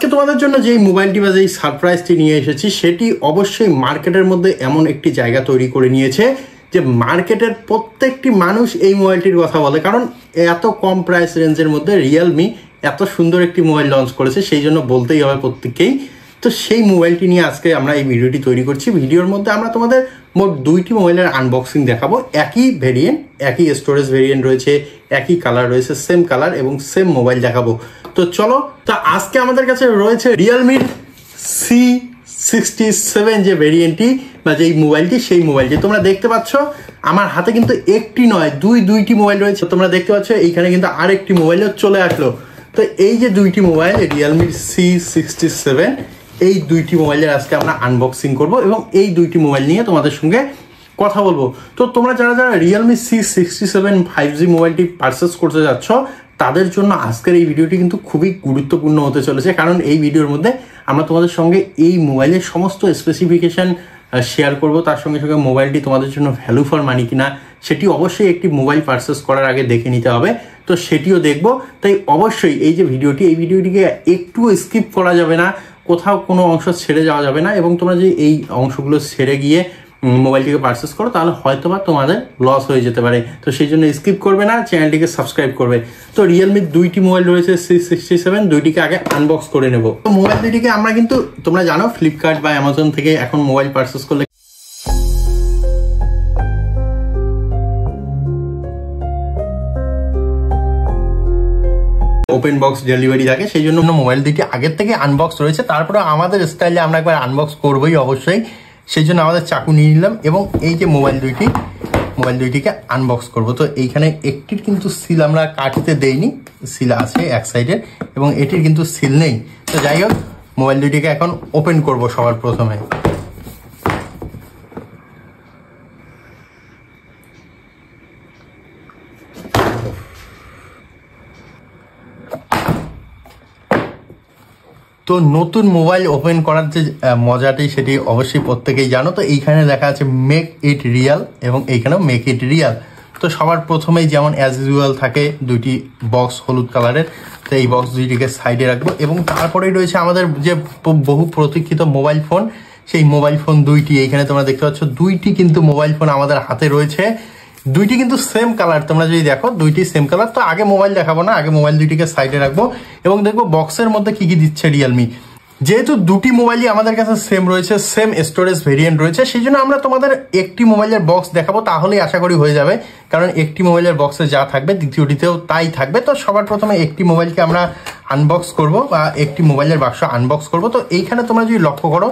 আজকে তোমাদের জন্য যেই মোবাইলটি বা যেই সারপ্রাইজটি নিয়ে এসেছি সেটি অবশ্যই মার্কেটের মধ্যে এমন একটি জায়গা তৈরি করে নিয়েছে যে মার্কেটের প্রত্যেকটি মানুষ এই মোবাইলটির কথা বলে, কারণ এত কম প্রাইস রেঞ্জের মধ্যে রিয়েলমি এত সুন্দর একটি মোবাইল লঞ্চ করেছে, সেই জন্য বলতেই হবে প্রত্যেককেই। তো সেই মোবাইলটি নিয়ে আজকে আমরা এই ভিডিওটি তৈরি করছি। ভিডিওর মধ্যে আমরা তোমাদের মোট দুইটি মোবাইলের আনবক্সিং দেখাবো। একই ভেরিয়েন্ট, একই স্টোরেজ ভেরিয়েন্ট রয়েছে, একই কালার রয়েছে, সেম কালার এবং সেম মোবাইল দেখাবো। তো চলো, তো আজকে আমাদের কাছে রয়েছে রিয়েলমির C67 যে ভেরিয়েন্টটি বা যেই মোবাইলটি, সেই মোবাইলটি তোমরা দেখতে পাচ্ছ আমার হাতে কিন্তু একটি নয় দুইটি মোবাইল রয়েছে। তোমরা দেখতে পাচ্ছ এইখানে কিন্তু আরেকটি মোবাইলও চলে আসলো। তো এই যে দুইটি মোবাইল রিয়েলমির C67, এই দুইটি মোবাইলের আজকে আমরা আনবক্সিং করব এবং এই দুইটি মোবাইল নিয়ে তোমাদের সঙ্গে কথা বলবো। তো তোমরা যারা রিয়েলমি C67 5G মোবাইলটি পারচেস করতে যাচ্ছ তাদের জন্য আজকের এই ভিডিওটি কিন্তু খুবই গুরুত্বপূর্ণ হতে চলেছে, কারণ এই ভিডিওর মধ্যে আমরা তোমাদের সঙ্গে এই মোবাইলের সমস্ত স্পেসিফিকেশান শেয়ার করব। তার সঙ্গে সঙ্গে মোবাইলটি তোমাদের জন্য ভ্যালু ফর মানি কিনা সেটি অবশ্যই একটি মোবাইল পারচেস করার আগে দেখে নিতে হবে, তো সেটিও দেখব। তাই অবশ্যই এই যে ভিডিওটি, এই ভিডিওটিকে একটু স্কিপ করা যাবে না, কোথাও কোনো অংশ ছেড়ে যাওয়া যাবে না। এবং তোমরা যদি এই অংশগুলো ছেড়ে গিয়ে মোবাইলটিকে পারচেস করো তাহলে হয়তোবা তোমাদের লস হয়ে যেতে পারে, তো সেই জন্য স্কিপ করবে না, চ্যানেলটিকে সাবস্ক্রাইব করবে। তো রিয়েলমির দুইটি মোবাইল রয়েছে C67, দুইটিকে আগে আনবক্স করে নেব। তো মোবাইল দুইটিকে আমরা কিন্তু তোমরা জানো ফ্লিপকার্ট বা অ্যামাজন থেকে এখন মোবাইল পারচেস করলে ওপেন বক্স ডেলিভারি থাকে, সেই জন্য মোবাইল দুইটি আগের থেকে আনবক্স রয়েছে। তারপরে আমাদের স্টাইলে আমরা একবার আনবক্স করবোই অবশ্যই, সেই জন্য আমাদের চাকু নিয়ে নিলাম এবং এই যে মোবাইল দুইটিকে আনবক্স করব। তো এইখানে একটির কিন্তু সিল আমরা কাটতে দেইনি, সিল আছে এক সাইডের এবং এটির কিন্তু সিল নেই। তো যাই হোক, মোবাইল দুইটিকে এখন ওপেন করব সবার প্রথমে। তো নতুন মোবাইল ওপেন করার যে মজাটি সেটি অবশ্যই প্রত্যেকেই জানো। তো এইখানে লেখা আছে মেক ইট রিয়াল এবং এইখানেও মেক ইট রিয়াল। তো সবার প্রথমেই যেমন অ্যাজ ইউজুয়াল থাকে দুইটি বক্স হলুদ কালারের, তো এই বক্স দুইটিকে সাইডে রাখবো এবং তারপরেই রয়েছে আমাদের যে বহু প্রতীক্ষিত মোবাইল ফোন, সেই মোবাইল ফোন দুইটি। এইখানে তোমরা দেখতে পাচ্ছ দুইটি কিন্তু মোবাইল ফোন আমাদের হাতে রয়েছে, দুইটি কিন্তু সেম কালার। তোমরা যদি দেখো দুইটি সেম কালার। তো আগে মোবাইল দেখাবো না, আগে মোবাইল দুইটিকে সাইডে রাখবো এবং দেখবো বক্সের মধ্যে কি কি দিচ্ছে রিয়েলমি। যেহেতু দুটি মোবাইলই আমাদের কাছে সেম রয়েছে, সেম স্টোরেজ ভেরিয়েন্ট রয়েছে, সেই জন্য আমরা তোমাদের একটি মোবাইলের বক্স দেখাবো, তাহলেই আশা করি হয়ে যাবে, কারণ একটি মোবাইলের বক্সে যা থাকবে দ্বিতীয়টিতেও তাই থাকবে। তো সবার প্রথমে একটি মোবাইলকে আমরা আনবক্স করব বা একটি মোবাইলের বাক্স আনবক্স করব। তো এইখানে তোমরা যদি লক্ষ্য করো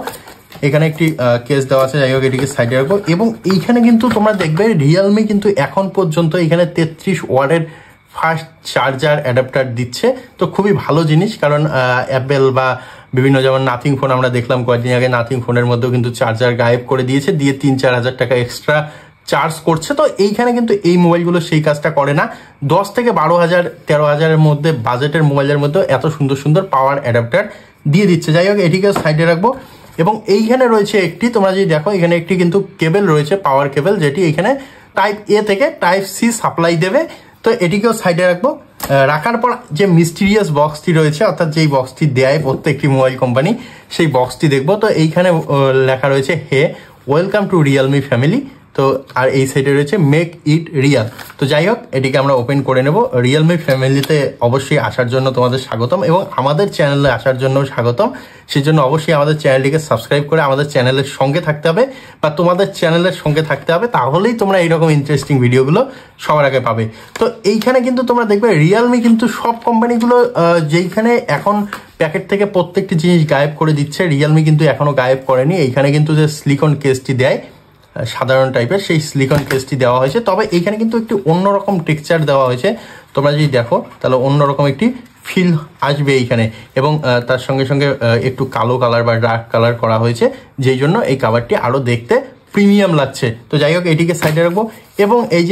এখানে একটি কেস দেওয়া আছে, যাই হোক এটিকে সাইডে রাখবো এবং এইখানে কিন্তু তোমরা দেখবে রিয়েলমি কিন্তু এখন পর্যন্ত এখানে 33 ওয়াটের ফাস্ট চার্জার অ্যাডাপ্টার দিচ্ছে। তো খুবই ভালো জিনিস, কারণ অ্যাপেল বা বিভিন্ন যেমন নাথিং ফোন আমরা দেখলাম কয়েকদিন আগে, নাথিং ফোনের মধ্যেও কিন্তু চার্জার গায়েব করে দিয়েছে, দিয়ে 3-4 হাজার টাকা এক্সট্রা চার্জ করছে। তো এইখানে কিন্তু এই মোবাইলগুলো সেই কাজটা করে না, 10 থেকে 12,000 13,000-এর মধ্যে বাজেটের মোবাইলের মধ্যে এত সুন্দর সুন্দর পাওয়ার অ্যাডাপ্টার দিয়ে দিচ্ছে। যাই হোক এটিকে সাইডে রাখবো এবং এইখানে রয়েছে একটি, তোমরা যদি দেখো এখানে একটি কিন্তু কেবল রয়েছে, পাওয়ার কেবল, যেটি এখানে টাইপ এ থেকে টাইপ সি সাপ্লাই দেবে। তো এটিকেও সাইডে রাখবো। রাখার পর যে মিস্টিরিয়াস বক্সটি রয়েছে, অর্থাৎ যেই বক্সটি দেয় প্রত্যেকটি মোবাইল কোম্পানি, সেই বক্সটি দেখবো। তো এইখানে লেখা রয়েছে hey welcome to Realme family. তো আর এই সাইডে রয়েছে মেক ইট রিয়াল। তো যাই হোক এটিকে আমরা ওপেন করে নেব। রিয়েলমি ফ্যামিলিতে অবশ্যই আসার জন্য তোমাদের স্বাগতম এবং আমাদের চ্যানেলে আসার জন্য স্বাগতম। সেই জন্য অবশ্যই আমাদের চ্যানেলটিকে সাবস্ক্রাইব করে আমাদের চ্যানেলের সঙ্গে থাকতে হবে বা তোমাদের চ্যানেলের সঙ্গে থাকতে হবে, তাহলেই তোমরা এইরকম ইন্টারেস্টিং ভিডিওগুলো সবার আগে পাবে। তো এইখানে কিন্তু তোমরা দেখবে রিয়েলমি কিন্তু সব কোম্পানিগুলো যেইখানে এখন প্যাকেট থেকে প্রত্যেকটি জিনিস গায়েব করে দিচ্ছে, রিয়েলমি কিন্তু এখনো গায়েব করেনি। এইখানে কিন্তু যে সিলিকন কেসটি দেয় সাধারণ টাইপের, সেই সিলিকন কেসটি দেওয়া হয়েছে, তবে এইখানে কিন্তু একটি অন্যরকম টেক্সচার দেওয়া হয়েছে। তোমরা যদি দেখো তাহলে অন্যরকম একটি ফিল আসবে এইখানে এবং তার সঙ্গে সঙ্গে একটু কালো কালার বা ডার্ক কালার করা হয়েছে, যেই জন্য এই কাভারটি আরও দেখতে প্রিমিয়াম লাগছে। তো যাই হোক এটিকে সাইডে রাখবো এবং এই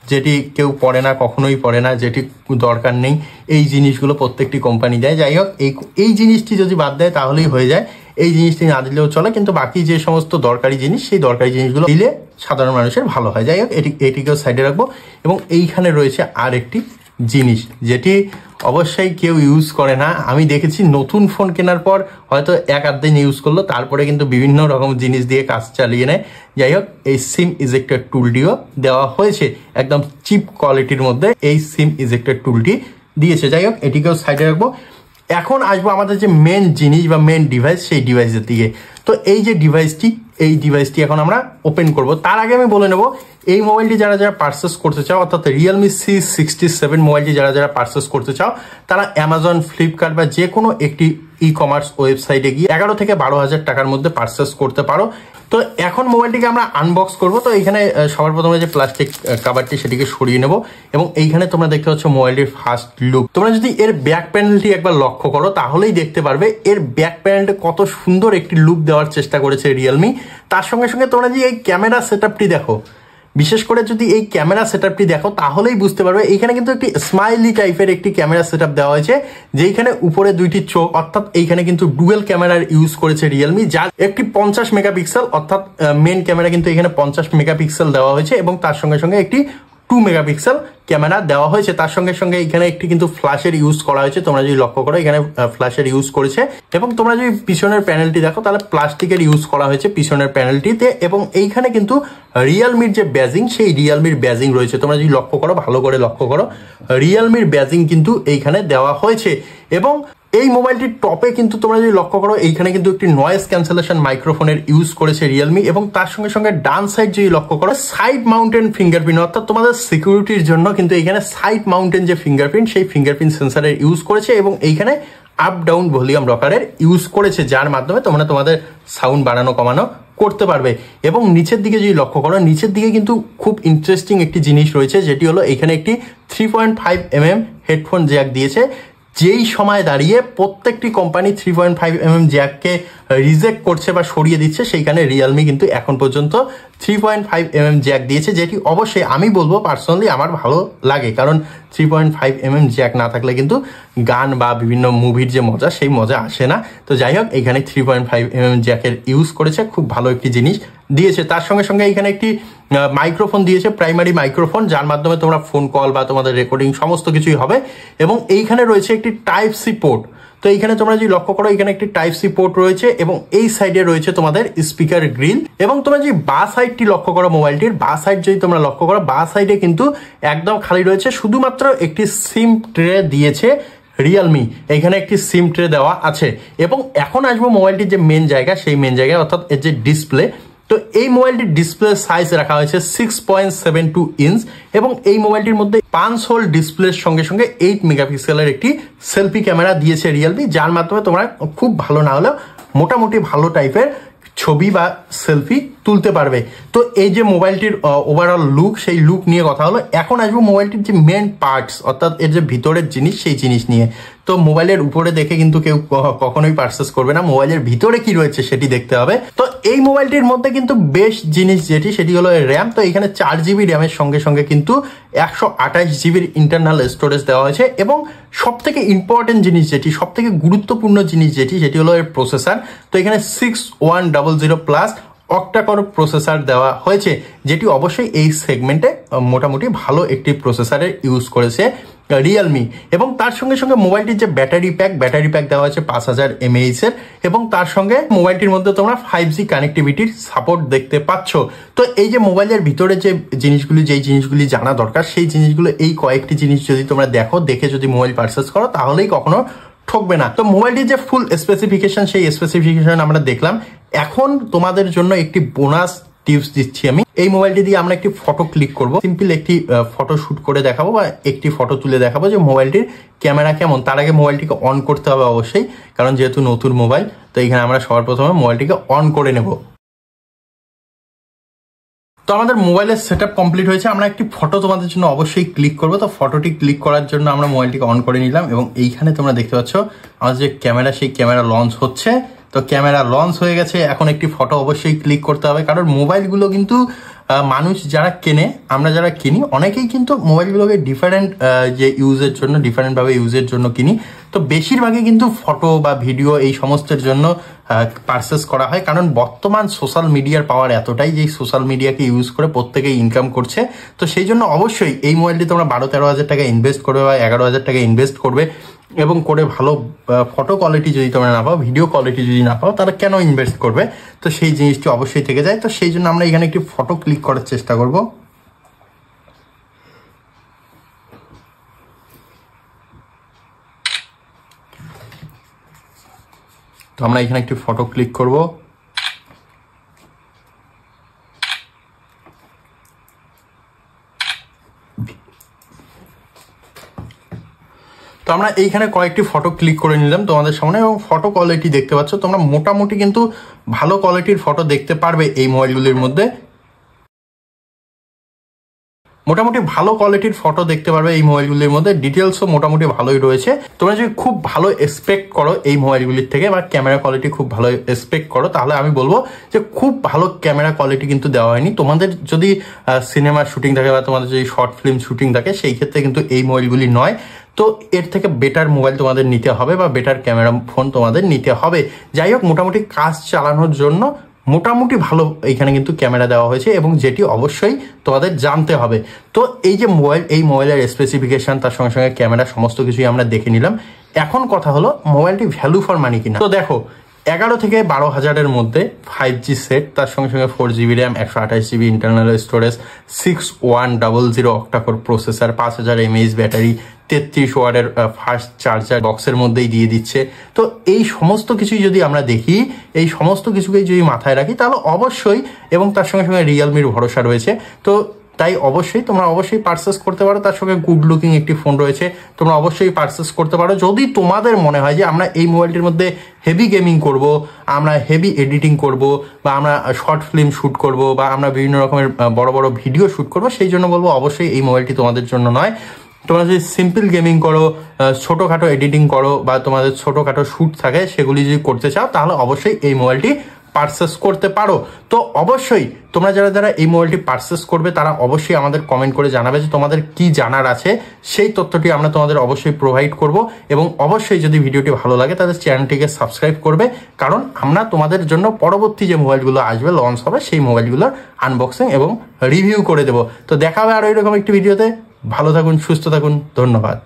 যেটি কেউ পড়ে না, কখনোই পড়ে না, যেটি দরকার নেই, এই জিনিসগুলো প্রত্যেকটি কোম্পানি দেয়। যাই হোক এই জিনিসটি যদি বাদ দেয় তাহলেই হয়ে যায়, এই জিনিসটি না দিলেও চলে, কিন্তু বাকি যে সমস্ত দরকারি জিনিস সেই দরকারি জিনিসগুলো দিলে সাধারণ মানুষের ভালো হয়। যাই হোক এটিকেও সাইডে রাখবো এবং এইখানে রয়েছে আর একটি জিনিস যেটি অবশ্যই কেউ ইউজ করে না। আমি দেখেছি নতুন ফোন কেনার পর হয়তো এক আধ দিন ইউজ করলো, তারপরে কিন্তু বিভিন্ন রকম জিনিস দিয়ে কাজ চালিয়ে নেয়। যাই হোক, এই সিম ইজেক্টর টুলটিও দেওয়া হয়েছে, একদম চিপ কোয়ালিটির মধ্যে এই সিম ইজেক্টর টুলটি দিয়েছে। যাই হোক, এটিকেও সাইডে রাখবো। এখন আসবো আমাদের যে মেন জিনিস বা মেন ডিভাইস, সেই ডিভাইসের দিকে। তো এই যে ডিভাইসটি এখন আমরা ওপেন করব। তার আগে আমি বলে নেব, এই মোবাইলটি যারা যারা পারচেস করতে চাও, অর্থাৎ রিয়েলমি C67 মোবাইলটি যারা যারা পারচেস করতে চাও, তারা অ্যামাজন, ফ্লিপকার্ট বা যে কোনো একটি ই-কমার্স ওয়েবসাইটে গিয়ে 11 থেকে 12,000 টাকার মধ্যে পারচেস করতে পারো। তো এখন মোবাইলটিকে আমরা আনবক্স করব। তো এইখানে সবার প্রথমে যে প্লাস্টিক কাভারটি সেটিকে সরিয়ে নেব, এবং এইখানে তোমরা দেখতে পাচ্ছ মোবাইলটির ফার্স্ট লুক। তোমরা যদি এর ব্যাক প্যানেলটি একবার লক্ষ্য করো, তাহলেই দেখতে পারবে এর ব্যাক প্যানেলটা কত সুন্দর একটি লুক দেওয়ার চেষ্টা করেছে রিয়েলমি। তার সঙ্গে সঙ্গে তোমরা যদি এই ক্যামেরা সেটআপটি দেখো, বিশেষ করে যদি এই ক্যামেরা সেটআপটি দেখো, তাহলেই বুঝতে পারবে এইখানে কিন্তু একটি স্মাইলি টাইপের একটি ক্যামেরা সেটআপ দেওয়া হয়েছে, যেখানে উপরে দুইটি চোখ, অর্থাৎ এইখানে কিন্তু ডুয়েল ক্যামেরার ইউজ করেছে রিয়েলমি, যার একটি 50 মেগাপিক্সেল, অর্থাৎ মেন ক্যামেরা কিন্তু এখানে 50 মেগাপিক্সেল দেওয়া হয়েছে, এবং তার সঙ্গে সঙ্গে একটি 2 মেগাপিক্সেল ক্যামেরা দেওয়া হয়েছে। তার সঙ্গে সঙ্গে এখানে একটি কিন্তু ফ্ল্যাশের ইউজ করা হয়েছে, তোমরা যদি লক্ষ্য করো এখানে ফ্ল্যাশের ইউজ করেছে। এবং তোমরা যদি পিছনের প্যানেলটি দেখো, তাহলে প্লাস্টিকের ইউজ করা হয়েছে পিছনের প্যানেলটিতে, এবং এইখানে কিন্তু রিয়েলমির যে ব্যাজিং, সেই রিয়েলমির ব্যাজিং রয়েছে। তোমরা যদি লক্ষ্য করো, ভালো করে লক্ষ্য করো, রিয়েলমির ব্যাজিং কিন্তু এইখানে দেওয়া হয়েছে। এবং এই মোবাইলটির টপে কিন্তু তোমরা যদি লক্ষ্য করো, এইখানে কিন্তু একটি নয়েজ ক্যান্সেলেশন মাইক্রোফোনের ইউজ করেছে রিয়েলমি, এবং তার সঙ্গে সঙ্গে ডান সাইড যদি লক্ষ্য করো, সাইড মাউন্টেন ফিঙ্গারপ্রিন্ট, অর্থাৎ তোমাদের সিকিউরিটির জন্য কিন্তু এইখানে সাইড মাউন্টেন যে ফিঙ্গারপ্রিন্ট, সেই ফিঙ্গারপ্রিন্ট সেন্সারের ইউজ করেছে, এবং এইখানে আপ ডাউন ভলিউম রকারের ইউজ করেছে, যার মাধ্যমে তোমরা তোমাদের সাউন্ড বাড়ানো কমানো করতে পারবে। এবং নিচের দিকে যদি লক্ষ্য করো, নিচের দিকে কিন্তু খুব ইন্টারেস্টিং একটি জিনিস রয়েছে, যেটি হলো এখানে একটি 3.5mm হেডফোন জ্যাক দিয়েছে। যেই সময় দাঁড়িয়ে প্রত্যেকটি কোম্পানি 3.5mm জ্যাককে রিজেক্ট করছে বা সরিয়ে দিচ্ছে, সেইখানে রিয়েলমি কিন্তু এখন পর্যন্ত 3.5mm জ্যাক দিয়েছে, যেটি অবশ্যই আমি বলবো পার্সোনালি আমার ভালো লাগে, কারণ 3.5mm জ্যাক না থাকলে কিন্তু গান বা বিভিন্ন মুভির যে মজা, সেই মজা আসে না। তো যাই হোক, এখানে 3.5mm জ্যাকের ইউজ করেছে, খুব ভালো একটি জিনিস দিয়েছে। তার সঙ্গে সঙ্গে এখানে একটি মাইক্রোফোন দিয়েছে, প্রাইমারি মাইক্রোফোন, যার মাধ্যমে তোমরা ফোন কল বা তোমাদের রেকর্ডিং সমস্ত কিছুই হবে। এবং এইখানে রয়েছে একটি টাইপ সি পোর্ট। তো এইখানে তোমরা যদি লক্ষ্য করো, এখানে একটি টাইপ সি পোর্ট রয়েছে, এবং এই সাইডে রয়েছে তোমাদের স্পিকার গ্রিল। এবং তোমরা যদি বা সাইডটি লক্ষ্য করো, মোবাইলটির বা সাইড যদি তোমরা লক্ষ্য করো, বা সাইডে কিন্তু একদম খালি রয়েছে, শুধুমাত্র একটি সিম ট্রে দিয়েছে রিয়েলমি, এখানে একটি সিম ট্রে দেওয়া আছে। এবং এখন আসবো মোবাইলটির যে মেন জায়গা, সেই মেন জায়গায়, অর্থাৎ এর যে ডিসপ্লে। তো এই মোবাইলটির ডিসপ্লে সাইজ রাখা হয়েছে 6.72 ইঞ্চ, এবং এই মোবাইলটির মধ্যে 5 হোল ডিসপ্লের সঙ্গে সঙ্গে 8 মেগাপিক্সেলের একটি সেলফি ক্যামেরা দিয়েছে রিয়েলমি, যার মাধ্যমে তোমরা খুব ভালো না হলেও মোটামুটি ভালো টাইপের ছবি বা সেলফি তুলতে পারবে। তো এই যে মোবাইলটির ওভারঅল লুক, সেই লুক নিয়ে কথা হলো। এখন আসবো মোবাইলটির যে মেন পার্টস, অর্থাৎ এর যে ভিতরের জিনিস, সেই জিনিস নিয়ে। তো মোবাইলের উপরে দেখে কিন্তু কেউ কখনোই পারচেস করবে না, মোবাইলের ভিতরে কি রয়েছে সেটি দেখতে হবে। তো এই মোবাইলটির মধ্যে কিন্তু বেস্ট জিনিস যেটি, সেটি হলো র্যাম। তো এখানে 4GB র্যামের সঙ্গে সঙ্গে কিন্তু 128GB ইন্টারনাল স্টোরেজ দেওয়া হয়েছে, এবং সব থেকে ইম্পর্টেন্ট জিনিস যেটি, সব থেকে গুরুত্বপূর্ণ জিনিস যেটি, সেটি হলো এর প্রসেসর। তো এখানে 6100+ অক্টাকোর প্রসেসর দেওয়া হয়েছে, যেটি অবশ্যই এই সেগমেন্টে মোটামুটি ভালো একটি প্রসেসরের ইউজ করেছে রিয়েলমি। এবং তার সঙ্গে সঙ্গে মোবাইলটির যে ব্যাটারি প্যাক দেওয়া হয়েছে 5000 mAh এর, এবং তার সঙ্গে মোবাইলটির মধ্যে তোমরা 5G কানেক্টিভিটির সাপোর্ট দেখতে পাচ্ছ। তো এই যে মোবাইলের ভিতরে যে জিনিসগুলি, যেই জিনিসগুলি জানা দরকার, সেই জিনিসগুলো, এই কয়েকটি জিনিস যদি তোমরা দেখে যদি মোবাইল পারচেস করো, তাহলেই কখনো ঠকবে না। তো মোবাইলটির যে ফুল স্পেসিফিকেশন, সেই স্পেসিফিকেশন আমরা দেখলাম। এখন তোমাদের জন্য একটি বোনাস টিপস দিচ্ছি আমি। এই মোবাইলটি দিয়ে আমরা একটি ফটো ক্লিক করব, সিম্পল একটি ফটো শুট করে দেখাবো বা একটি ফটো তুলে দেখাবো যে মোবাইলটির ক্যামেরা কেমন। তার আগে মোবাইলটিকে অন করতে হবে অবশ্যই, কারণ যেহেতু নতুন মোবাইল। তো এখানে আমরা সবার প্রথমে মোবাইলটিকে অন করে নেব। তো আমাদের মোবাইলের সেটআপ কমপ্লিট হয়েছে। আমরা একটি ফটো তোমাদের জন্য অবশ্যই ক্লিক করবো। তো ফটোটি ক্লিক করার জন্য আমরা মোবাইলটিকে অন করে নিলাম, এবং এইখানে তোমরা দেখতে পাচ্ছ আমাদের যে ক্যামেরা, সেই ক্যামেরা লঞ্চ হচ্ছে। তো ক্যামেরা লঞ্চ হয়ে গেছে। এখন একটি ফটো অবশ্যই ক্লিক করতে হবে, কারণ মোবাইলগুলো কিন্তু মানুষ যারা কেনে, আমরা যারা কিনি, অনেকেই কিন্তু মোবাইলগুলোকে ডিফারেন্ট যে ইউজের জন্য, ডিফারেন্টভাবে ইউজের জন্য কিনি। তো বেশিরভাগই কিন্তু ফটো বা ভিডিও এই সমস্তের জন্য পারচেস করা হয়, কারণ বর্তমান সোশ্যাল মিডিয়ার পাওয়ার এতটাই যে সোশ্যাল মিডিয়াকে ইউজ করে প্রত্যেকেই ইনকাম করছে। তো সেই জন্য অবশ্যই এই মোবাইলটি তোমরা 12-13 হাজার টাকা ইনভেস্ট করবে বা 11 হাজার টাকা ইনভেস্ট করবে এবং করে ভালো ফটো কোয়ালিটি যদি তোমরা না পাও, ভিডিও কোয়ালিটি যদি না পাও, তাহলে কেন ইনভেস্ট করবে? তো সেই জিনিসটি অবশ্যই থেকে যায়। তো সেই জন্য আমরা এখানে একটি ফটো ক্লিক করার চেষ্টা করব। তো আমরা এখানে একটি ফটো ক্লিক করব। তো আমরা এইখানে কয়েকটি ফটো ক্লিক করে নিলাম তোমাদের সামনে, এবং ফটো কোয়ালিটি দেখতে পাচ্ছ তোমরা মোটামুটি কিন্তু ভালো কোয়ালিটির ফটো দেখতে পারবে এই মোবাইলগুলির মধ্যে। মোটামুটি ভালো কোয়ালিটির ফটো দেখতে পারবে এই মোবাইলগুলির মধ্যে। ডিটেলসও মোটামুটি ভালোই রয়েছে। তোমরা যদি খুব ভালো এক্সপেক্ট করো এই মোবাইলগুলির থেকে, বা ক্যামেরা কোয়ালিটি খুব ভালো এক্সপেক্ট করো, তাহলে আমি বলবো যে খুব ভালো ক্যামেরা কোয়ালিটি কিন্তু দেওয়া হয়নি। তোমাদের যদি সিনেমার শুটিং থাকে বা তোমাদের যদি শর্ট ফিল্ম শুটিং থাকে, সেই ক্ষেত্রে কিন্তু এই মোবাইলগুলি নয়। তো এর থেকে বেটার মোবাইল তোমাদের নিতে হবে বা বেটার ক্যামেরা ফোন তোমাদের নিতে হবে। যাই হোক, মোটামুটি কাজ চালানোর জন্য মোটামুটি ভালো এইখানে কিন্তু ক্যামেরা দেওয়া হয়েছে, এবং যেটি অবশ্যই তোমাদের জানতে হবে। তো এই যে মোবাইল, এই মোবাইলের স্পেসিফিকেশন, তার সঙ্গে সঙ্গে ক্যামেরা, সমস্ত কিছুই আমরা দেখে নিলাম। এখন কথা হলো মোবাইলটি ভ্যালু ফর মানি কিনা। তো দেখো, 11 থেকে 12 হাজারের মধ্যে 5G সেট, তার সঙ্গে সঙ্গে 4GB RAM, 128GB internal storage, 6100 octa-core processor, 5000 mAh battery, 33 ওয়াটের ফাস্ট চার্জার বক্সের মধ্যেই দিয়ে দিচ্ছে। তো এই সমস্ত কিছুই যদি আমরা দেখি, এই সমস্ত কিছুকেই যদি মাথায় রাখি, তাহলে অবশ্যই, এবং তার সঙ্গে সঙ্গে রিয়েলমির ভরসা রয়েছে, তো তাই অবশ্যই তোমরা অবশ্যই পারচেস করতে পারো। তার সঙ্গে গুড লুকিং একটি ফোন রয়েছে, তোমরা অবশ্যই পারচেস করতে পারো। যদি তোমাদের মনে হয় যে আমরা এই মোবাইলটির মধ্যে হেভি গেমিং করব, আমরা হেভি এডিটিং করব, বা আমরা শর্ট ফিল্ম শ্যুট করব, বা আমরা বিভিন্ন রকমের বড় বড় ভিডিও শ্যুট করব, সেই জন্য বলবো অবশ্যই এই মোবাইলটি তোমাদের জন্য নয়। তোমরা যদি সিম্পল গেমিং করো, ছোটোখাটো এডিটিং করো, বা তোমাদের ছোটোখাটো শ্যুট থাকে, সেগুলি যদি করতে চাও, তাহলে অবশ্যই এই মোবাইলটি পারচেস করতে পারো। তো অবশ্যই তোমরা যারা যারা এই মোবাইলটি পারচেস করবে, তারা অবশ্যই আমাদের কমেন্ট করে জানাবে যে তোমাদের কি জানার আছে। সেই তথ্যটি আমরা তোমাদের অবশ্যই প্রোভাইড করব, এবং অবশ্যই যদি ভিডিওটি ভালো লাগে তাহলে চ্যানেলটিকে সাবস্ক্রাইব করবে, কারণ আমরা তোমাদের জন্য পরবর্তী যে মোবাইলগুলো আসবে, লঞ্চ হবে, সেই মোবাইলগুলোর আনবক্সিং এবং রিভিউ করে দেবো। তো দেখা হবে আরও এরকম একটি ভিডিওতে। ভালো থাকুন, সুস্থ থাকুন, ধন্যবাদ।